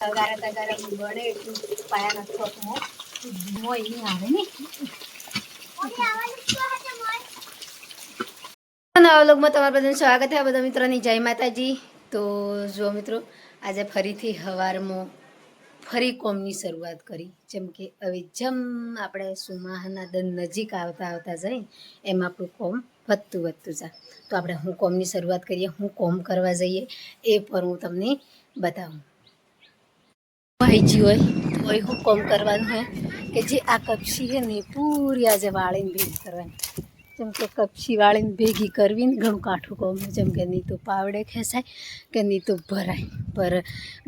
તગારા બળે એટલું પાયાના ચોકમાં મોય નહીં આવે ને નવા વ્લોગમાં તમારા બધાનું સ્વાગત છે બધા મિત્રોની જય માતાજી। તો જો મિત્રો આજે ફરીથી સવારમાં ફરી કોમની શરૂઆત કરી, જેમ કે હવે જેમ આપણે સુમાહના દન નજીક આવતા જઈ એમ આપણું કોમ વધતું જાય। તો આપણે હું કોમની શરૂઆત કરીએ, હું કોમ કરવા જઈએ એ પર હું તમને બતાવું। ભાઈજી હોય તો હું કોમ કરવાનું હોય કે જે આ કપશી છે ને પૂરી આજે વાળીને ભેગી કરવાની, જેમ કે કપશી વાળીને ભેગી કરવી ને ઘણું કાઠું કોમ, જેમ કે નહીં તો પાવડે ખેંચાય કે નહીં તો ભરાય, પર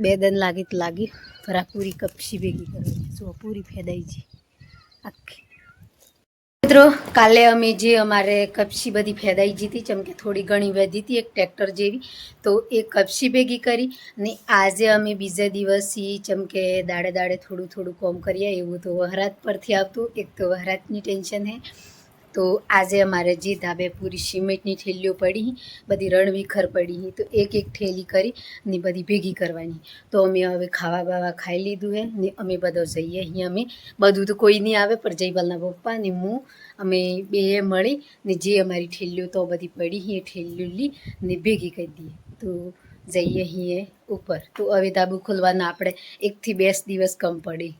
2 દન લાગી તો લાગી, પર આ પૂરી કપશી ભેગી કરવાની। જો પૂરી ફેદાઈ છે આખી। મિત્રો કાલે અમે જે અમારે કપશી બધી ફેદાઈ જીતી, જેમ કે થોડી ઘણી વધી હતી એક ટ્રેક્ટર જેવી, તો એ કપશી ભેગી કરી ને આજે અમે બીજા દિવસથી જેમ કે દાડે થોડું કોમ કરીએ। એવું તો વહરાત પરથી આવતું, એક તો વહરાતની ટેન્શન હે। તો આજે અમારે જે ધાબે પૂરી સિમેન્ટની થેલીઓ પડી, બધી રણવીખર પડી, તો એક થેલી કરી ને બધી ભેગી કરવાની। તો અમે હવે ખાવા બાવા ખાઈ લીધું હે ને અમે બધો જઈએ અહીં। અમે બધું તો કોઈ નહીં આવે, પણ જયપાલના પપ્પા ને હું અમે બે મળી ને જે અમારી ઠેલીઓ તો બધી પડી એ ઠેલીઓ લી ને ભેગી કરી દઈએ। તો જઈએ અહીં ઉપર। તો હવે ધાબુ ખોલવાના આપણે 1 થી 2 દિવસ કમ પડી।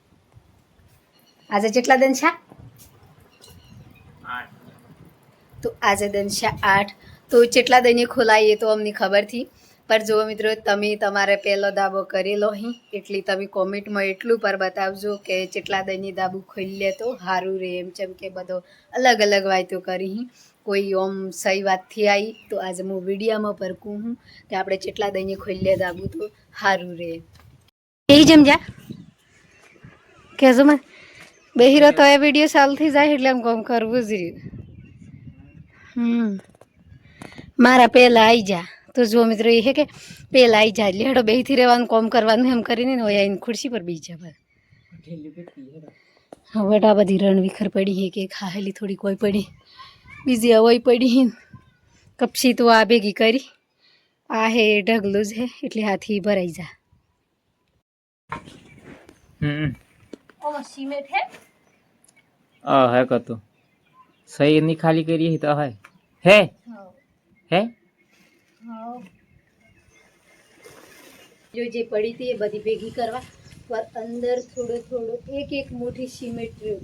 આજે કેટલા દન છે? 8। તો આજે દન છે 8। તો કેટલા દને ખોલાઈએ તો અમને ખબર થી, પર જો મિત્રો તમે તમારે પહેલો દાબો કરેલો અહીં એટલી તમે કોમેન્ટમાં એટલું પર બતાવજો કે કેટલા દની દાબુ ખોલી લે તો સારું રહે એમ, જેમ કે બધો અલગ વાતો કરી। કોઈ ઓમ સહી વાતથી આવી તો આજે હું વિડીયામાં પર કહું હું કે આપણે કેટલા દઈને ખોલી લે દાબુ તો સારું રહે। એ જેમ જા કહેજો મને બેહીરો તો એ વિડીયો ચાલુ થઈ જાય એટલે એમ કોમ કરવું જ રહ્યું। મારા પહેલાં આવી જા તો જો મિત્રો એ છે કે પહેલાં આવી જાય એટલે હેડો બેહીથી રહેવાનું કોમ કરવાનું એમ કરીને ને આવીને ખુરશી પર બેસી જાય। હા બેટા બધી રણવીખર પડી છે કે ખાહેલી થોડી કોઈ પડી, બીજી હવાઈ પડી। કપશી તો આ ભેગી કરી, આ હે ઢગલું જ હે એટલે હાથી ભરાઈ જા। સિમેન્ટ હે કતો સહી ની ખાલી કરી તો હે જો જે પડી હતી એ બધી ભેગી કરવા, પર અંદર થોડો એક મોટી સિમેન્ટ રહ્યો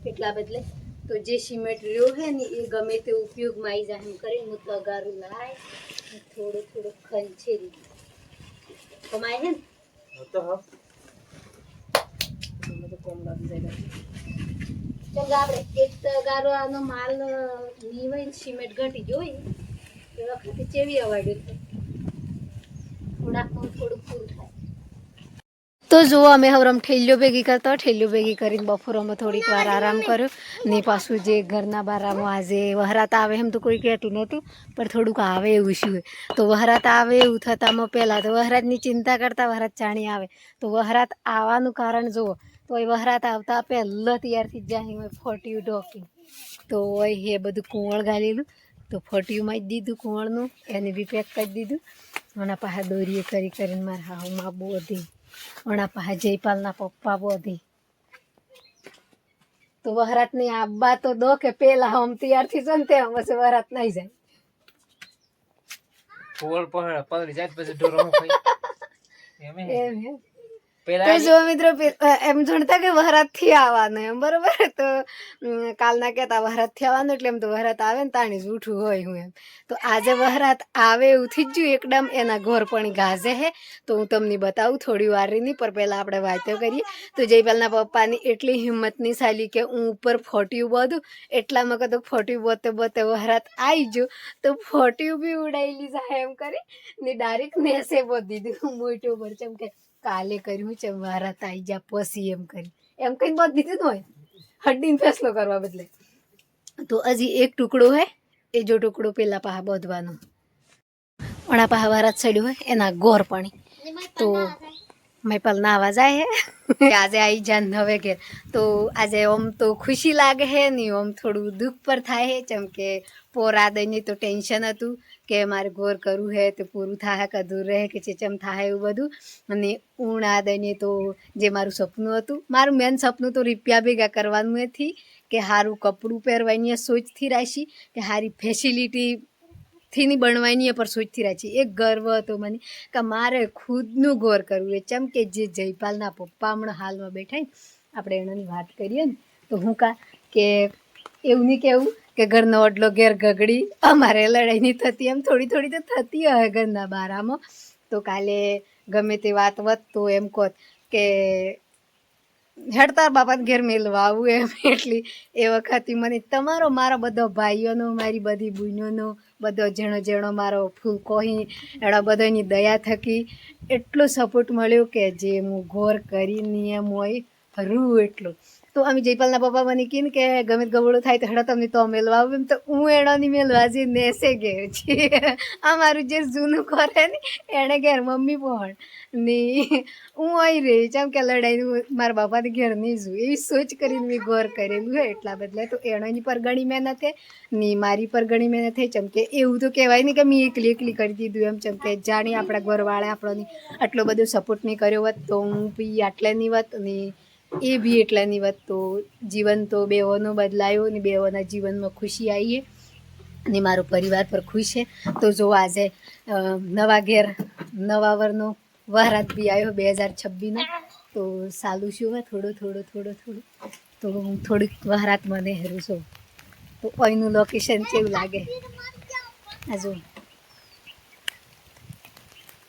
કેટલા બદલે, તો જે સિમેન્ટ રહ્યો હે ને એ ગમે તે ઉપયોગમાં આવી જાય એમ કરીને હું તગારું લાય થોડો ખંચેરી કમાય હે ને તો કોમ લાગી જાય। ચાલ આપણે એક તગારો આનો માલ નીવાય સિમેન્ટ ઘટી જોઈ એ વખતે ચેવી અવાડ્યું થોડું પૂરું થાય। તો જુઓ અમે હવરમ ઠેલીઓ ભેગી કરતા, ઠેલીઓ ભેગી કરીને બપોરમાં થોડીક વાર આરામ કર્યો ને પાછું જે ઘરના બારામાં આજે વહરાત આવે એમ તો કોઈ કહેતું નહોતું, પણ થોડુંક આવે એવું શું હોય। તો વહરાત આવે એવું થતામાં પહેલાં તો વહરાતની ચિંતા કરતાં વહરાત ચાણી આવે, તો વહરાત આવવાનું કારણ જુઓ તો એ વહરાત આવતા પહેલાં તૈયારથી જ જાય હોય ફોટિયું ઢોકી, તો એ બધું કુંવળ ગાલેલું તો ફોટિયુંમાં જ દીધું કુંવળનું, એને બી પેક કરી દીધું। ઓના પાસે દોરીએ કરીને મારા હાઉમાં બોધી, ઓના પાસે જયપાલના પપ્પા બોધી। તો વહરાત ની આબા તો દો કે પેલા હમ તૈયારથી જો ને તે પછી વહરાત નહીં જાય તો જો મિત્રો એમ જોણતા કે વહરાત થી આવવાનું એમ બરોબર, તો કાલના કહેતા વહરાત થી આવવાનું એટલે એમ તો વહરાત આવે ને તાણી જૂઠું હોય હું એમ। તો આજે વહરાત આવે એવું થઈ જ ગયું એકદમ, એના ઘર પણ ગાજે હે તો હું તમને બતાવું થોડી વાર ની, પર પહેલાં આપણે વાતો કરીએ। તો જયપાલના પપ્પાની એટલી હિંમત નહીં ચાલી કે હું ઉપર ફોટિયું બધું એટલામાં કદું ફોટિયું બોતે વહરાત આવી ગયો તો ફોટિયું બી ઉડાયેલી જાય એમ કરી ને ડાયરેક્ટ નેસે બોધી દીધું મોટું પર, જેમ કે કાલે કર્યું છે વહરાત આવી જા પછી એમ કરી એમ કઈ બોધી દીધું હોય હड्डीને ફેસલો કરવા બદલે। તો હજી એક ટુકડો હે એ જો ટુકડો પેલા પાહા બોધવાનો, ઓણા પાહા વહરાત ચડ્યું હોય એના ગોર પાણી, તો મૈપાલ નાવા જાય હે આજે આવી જાન હવે ઘેર તો આજે ઓમ તો ખુશી લાગે હે ને ઓમ થોડું દુઃખ પર થાય હે જેમ કે પોરા દઈને તો ટેન્શન હતું કે મારે ગોર કરવું હે તો પૂરું થાય કે અધૂર રહે કે ચેચમ થાય એવું બધું અને ઊણા દઈને તો જે મારું સપનું હતું મારું મેન સપનું તો રૂપિયા ભેગા કરવાનું નથી કે સારું કપડું પહેરવાની સોચથી રાખી કે સારી ફેસિલિટી થી ની બનવાની પર સોચથી રાખી એક ગર્વ હતો મને કે મારે ખુદનું ગોર કરવું એ ચમ કે જે જયપાલના પપ્પા હમણાં હાલમાં બેઠા ને આપણે એનાની વાત કરીએ ને તો હું કે એવું નહીં કેવું કે ઘરનો ઓડલો ઘેર ગગડી અમારે લડાઈ નહીં થતી એમ થોડી થોડી તો થતી હોય ઘરના બારામાં તો કાલે ગમે તે વાત વધતો એમ કહો કે હેડતા બાપાને ઘેર મેલવા આવું એમ એટલી એ વખતે મને તમારો મારો બધો ભાઈઓનો મારી બધી બહેનોનો બધો જેણો મારો ફૂલ કોહી એનો બધાની દયા થકી એટલો સપોર્ટ મળ્યો કે જે હું ઘોર કરી નિયમ હોય હરું એટલું તો અમે જયપાલના પપ્પા મને કીને કે ગમે ગબડો થાય તો હેડો તમને તો મેલવા આવું એમ તો હું એણોની મેલવા જઈ નેસે ગયો છે અમારું જે જૂનું કરે ને એણે ઘેર મમ્મી પણ ને હું અહીં રહી જેમ કે લડાઈ મારા બાપાને ઘેર નહીં જોઉં એવી સોચ કરીને મેં ગોર કરેલું હોય એટલા બદલે તો એની પર ઘણી મહેનત છે ને મારી પર ઘણી મહેનત થઈ ચમકે એવું તો કહેવાય નહીં કે મેં એકલી કરી દીધું એમ ચમકે જાણી આપણા ઘરવાળા આપણને આટલો બધો સપોર્ટ નહીં કર્યો હોત તો હું બી આટલાની વાત ને એ બી એટલાની વાત તો જીવન તો બેઓનો બદલાયો ને બેઓના જીવનમાં ખુશી આવી અને મારો પરિવાર પર ખુશ છે તો જો આજે નવા ઘેર નવા વરનો વરાત બી આવ્યો 2026નો તો સાલું શું હોય થોડું તો હું થોડીક વરાત મને હેરું છું તો અહીંનું લોકેશન કેવું લાગે આ જો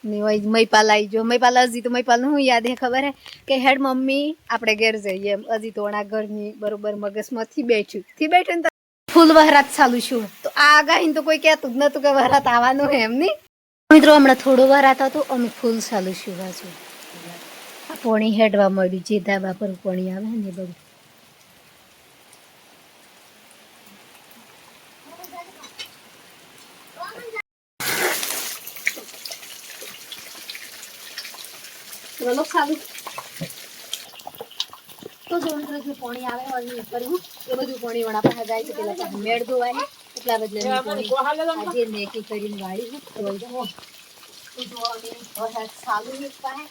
ને મહીપાલ આવી જો મહીપાલ હજી તો મહીપાલનું શું યાદ હે ખબર હે કે હેડ મમ્મી આપણે ઘેર જઈએ એમ હજી તો ઓણા ઘરની બરોબર મગજમાંથી બેઠું ને ફૂલ વહરાત ચાલુ છું તો આ આગાહીને તો કોઈ કહેતું જ નતું કે વહરાત આવવાનું હે એમ નહીં મિત્રો હમણાં થોડો વહરાત હતો અમે ફૂલ ચાલુ છું બાજુ આ પોણી હેડવા મળ્યું જે ધાબા પર પોણી આવે ને બધું બોલો સારું તો જો જે પાણી આવે હજી ઉપર હું એ બધું પાણી વણા પાસે જાય છે પેલા પાસે મેળ ધોવાય એટલા બદલે આજે નેકી કરીને વાળી તો જો અમે સારું એક પાસે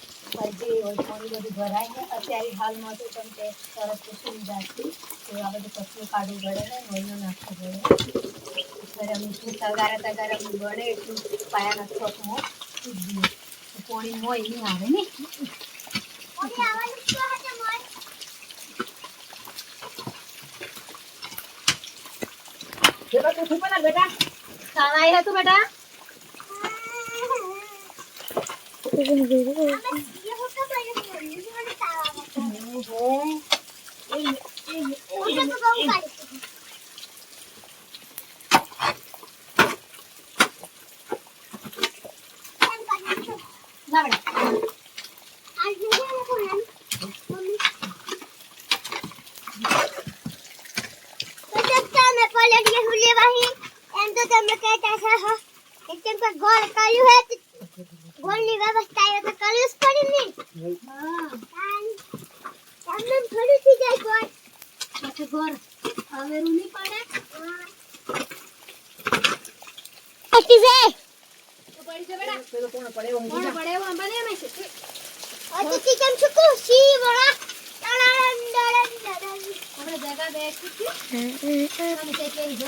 જે પાણી બધું ભરાય ને અત્યારે હાલમાં તો તમે કે સરસ સુવિધા છે તો આ બધું કચરું કાઢવું પડે ને વહીનો નાખવું પડે ત્યારે અમે તગારા અમે ગળે એટલું પાયાના ચોકમાં પાણી મોય નહીં આવે ને બેટા ખાना આવ્યા તું બેટા ગોળની વ્યવસ્થા એ તો કરવી જ પડે ને હા તમને થોડી થઈ જાય ગોળ પછી ગોળ આવેરું નહીં પડે પટી છે તો પડી છે બેટા પેલો કોણ પડે એવો આંબા ને મેં છે અતિથી કેમ છુકુ સી વડા આપણે જગા બે કુતી તમે તે કેઈ જો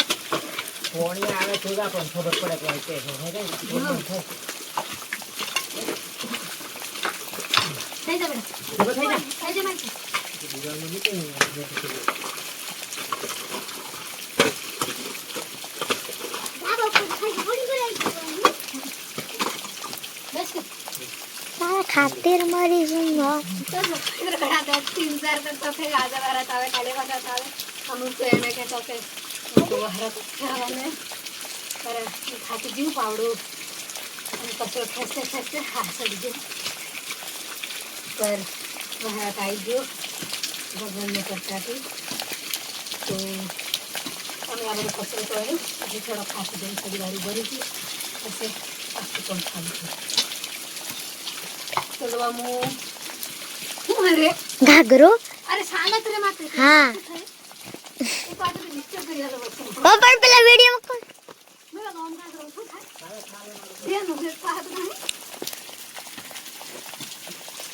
પોણી આવે થોડા પણ ખબર પડે કે કે થઈ જા બેટા થઈ જા મારી ખાતર મારી સુનો ઇધર ઘણા દસ 3 કરતો ફેર આજે વરાત આવે કાલે વરાત આવે અમુક તો એને કે તો કે તો વરાત ખાવાને પર ખાતી જીવ પાવડો અને કચરો ખેંચતે હા સડી ગયો પર વરાત આવી ગયો ભગવાનને કરતાથી તો અમે આ બધો કચરો કર્યો પછી થોડો ખાતી જઈને થોડી વારી ભરી હતી પછી આખું પણ ખાલી થયું ચલો હું અરે ઘાઘરો અરે સાલા તરે માથે હા એ પાછો ડિસ્ટર્બ કરી આલો વચ્ચે પણ પેલા વિડિયો કોણ મેં ગામ કા કરું છું થાય રે નો જે પાહત નહીં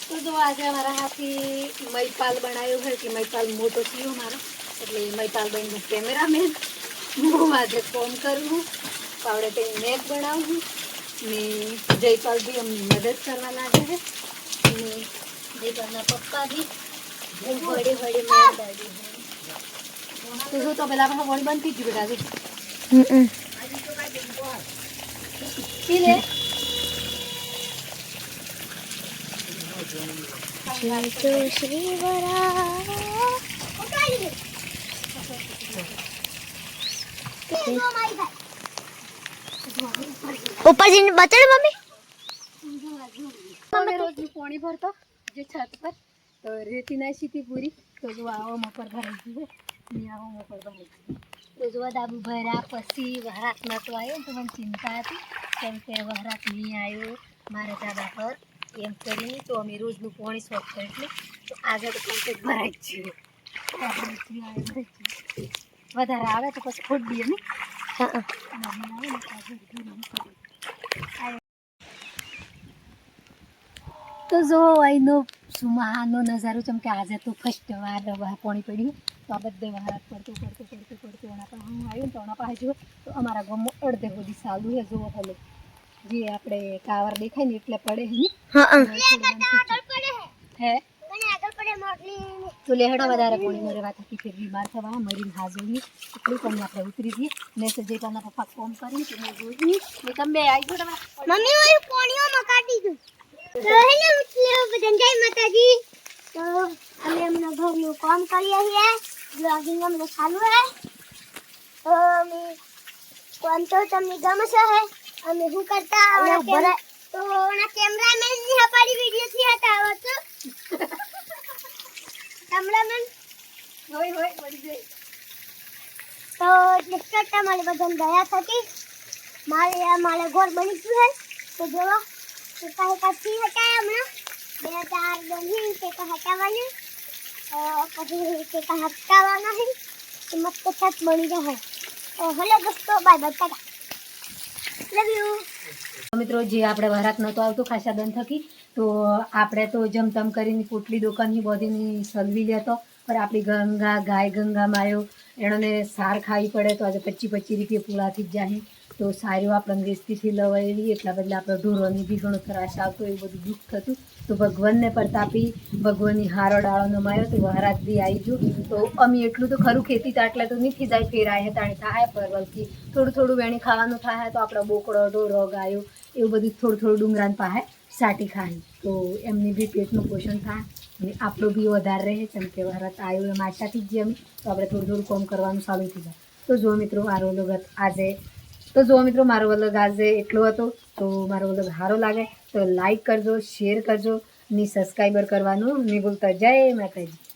તો જો આજે અમારા હાથી મૈપાલ બનાવ્યો છે કે મૈપાલ મોટો થયો મારો એટલે મૈપાલ બહેનનો કેમેરામેન હું આજે ફોન કરું પાવડે તે મેક બનાવું ને જયપાલ બી અમને મદદ કરવા લાગે છે અને જયપાલના પપ્પા બી વડે વડે મેં દાદી તો શું તો પેલા આપણે વળી બંધ થઈ ગયું બેટા પી લે તો શ્રી વરા ऊपर जी बचड़ मम्मी અમે રોજનું પાણી ભરતો જે છત પર તો રેતી નાખી હતી પૂરી તો જો આવો મકર ભરાઈ ગયું ને આવો મકર ભરાઈ ગયું તો જો દાબુ ભર્યા પછી વહરાત નતો આવ્યો તો મને ચિંતા હતી કેમ કે વહરાત નહીં આવ્યો મારા ધાબા પર એમ કરીને તો અમે રોજનું પાણી સોંપતો એટલે તો આગળ તો કમ્પ્લીટ ભરાઈ જ છે વધારે આવે તો પછી ખોટ દઈએ ને તો જો અહીંનો સુમાહાનો નજારો જેમ કે આજે તો ફર્સ્ટ વાર પાણી પડ્યું તો આ બધે વહારાત પડતું એના પાસે હું આવ્યું તો એના પાસે જુઓ તો અમારા ગામમાં અડધે સુધી સાલું છે જુઓ હલો જે આપણે કાવર દેખાય ને એટલે પડે હે તો લેહડો વધારે પાણી મરે વાત હતી ફેર બીમાર થવા મરીને હાજરી એટલું તમને આપણે ઉતરી જઈએ ને સજેતાના પપ્પા ફોન કરી તો મેં જોયું ને તમે આવી ગયો मम्मी वो पोनियो मका दी दो तो हेलो मित्रों बदन जय माता दी तो हमें अपना घर में काम करिए है ब्लॉगिंग हम लोग चालू है तो मैं कौन तो तमने गमसा है हमें हु करता और तो ना कैमरामैन ने हमारी वीडियो थी हटावा तो कैमरामैन હોય પડી જાય तो डिस्कट हमारे बदन गया था कि मारे घर बनी गયું है तो जो तो कहे कच्ची हटाया हमें 2 बनी के हटावाने પછી કે હટાવાના है तो मस्त छत बनी रहा है तो हेलो दोस्तों bye bye ta-ta love you મિત્રો જે આપણે વરાત નતો આવતો ખાસા દન થકી તો આપણે તો જમતમ કરીને પોટલી દુકાનની બધીની સલવી લેતો પણ આપણી ગંગા ગાય ગંગા માયો એણોને સાર ખાવી પડે તો આજે 25 રૂપિયા પૂળાથી જ જાય તો સારું આપણે દેશથી લવાયેલી એટલા બદલે આપણે ઢોરોની બી ઘણો ત્રાસ આવતો એવું બધું દુઃખ થતું તો ભગવાનને પ્રતાપી ભગવાનની હારો ડાળોનો માયો તો વહરાત બી આવી ગયું તો અમે એટલું તો ખરું ખેતી તાટલે તો નથી જાય ફેરાય તાણી થાય પરવલથી થોડું વેણી ખાવાનું થાય તો આપણે બોકડો ઢોરો ગાયો એવું બધું થોડું ડુંગરાન પાસે સાટી ખાય તો એમની બી પેટનું પોષણ થાય અને આપણું બી વધારે રહે જેમ કે વહરાત આવ્યું એમ આશાથી જ અમે તો આપણે થોડું કામ કરવાનું ચાલુ થઈ જાય તો જો મિત્રો મારો વ્લોગ આજે એટલો હતો તો મારો વ્લોગ સારો લાગે તો લાઈક કરજો શેર કરજો ને સબસ્ક્રાઈબર કરવાનું નહીં ભૂલતા જય માતાજી